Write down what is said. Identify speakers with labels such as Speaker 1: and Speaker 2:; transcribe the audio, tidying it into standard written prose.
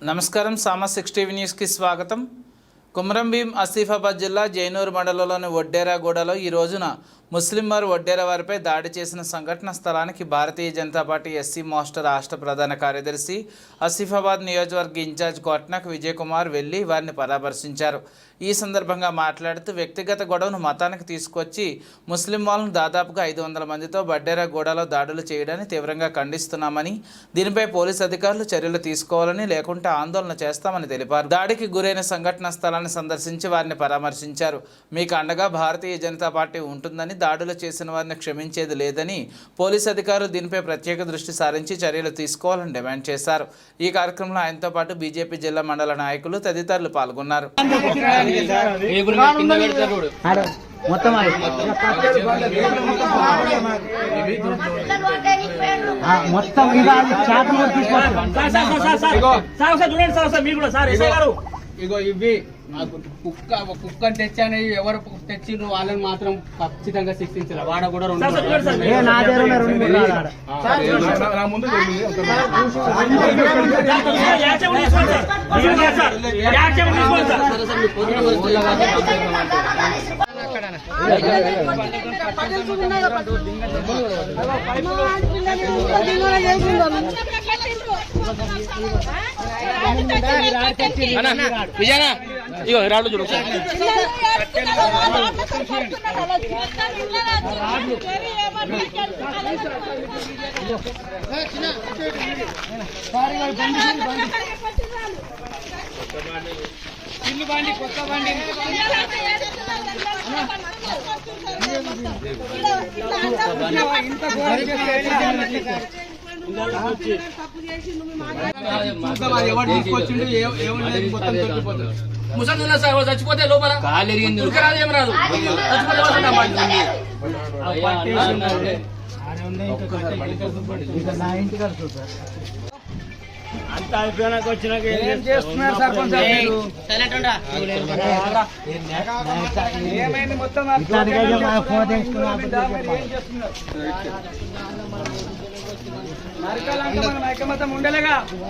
Speaker 1: నమస్కారం సామా 6 టీవీ న్యూస్కి స్వాగతం. కుమ్రంభీం ఆసిఫాబాద్ జిల్లా జైనూర్ మండలంలోని వడ్డేరాగూడలో ఈ రోజున ముస్లిం వారు వడ్డేరా వారిపై దాడి చేసిన సంఘటన స్థలానికి భారతీయ జనతా పార్టీ ఎస్సీ మోస్టర్ రాష్ట్ర ప్రధాన కార్యదర్శి ఆసిఫాబాద్ నియోజకవర్గ ఇన్ఛార్జ్ కోట్నాక్ విజయ్ కుమార్ వెళ్లి వారిని పరామర్శించారు. ఈ సందర్భంగా మాట్లాడుతూ వ్యక్తిగత గొడవను మతానికి తీసుకొచ్చి ముస్లిం వాళ్ళను దాదాపుగా 500 మందితో వడ్డేరాగూడలో దాడులు చేయడాన్ని తీవ్రంగా ఖండిస్తున్నామని, దీనిపై పోలీసు అధికారులు చర్యలు తీసుకోవాలని లేకుంటే ఆందోళన చేస్తామని తెలిపారు. దాడికి గురైన సంఘటన స్థలాన్ని సందర్శించి వారిని పరామర్శించారు. మీకు అండగా భారతీయ జనతా పార్టీ ఉంటుందని, దాడులు చేసిన వారిని క్షమించేది లేదని, పోలీసు అధికారులు దీనిపై ప్రత్యేక దృష్టి సారించి చర్యలు తీసుకోవాలని డిమాండ్ చేశారు. ఈ కార్యక్రమంలో ఆయనతో పాటు బీజేపీ జిల్లా మండల నాయకులు తదితరులు పాల్గొన్నారు.
Speaker 2: ఇగో ఇవి కుక్క తెచ్చాను, ఎవరు తెచ్చిండ్రు వాళ్ళని మాత్రం ఖచ్చితంగా శిక్షించాలి. వాడ కూడా
Speaker 3: విజయనా ఇగో రాళ్ళు చూడు.
Speaker 2: ఇల్లు బండి, కొత్త బండి
Speaker 3: ముసలి చచ్చిపోతే లోపల ఉరకరాదు, ఏం రాదు.
Speaker 4: అంత అయిపోయినాక వచ్చినాక
Speaker 2: ఏం చేస్తున్నారు సర్పంచ్? ఏమైంది మొత్తం నరకాలంటే మనం ఐకమత్యం ఉండలేగా.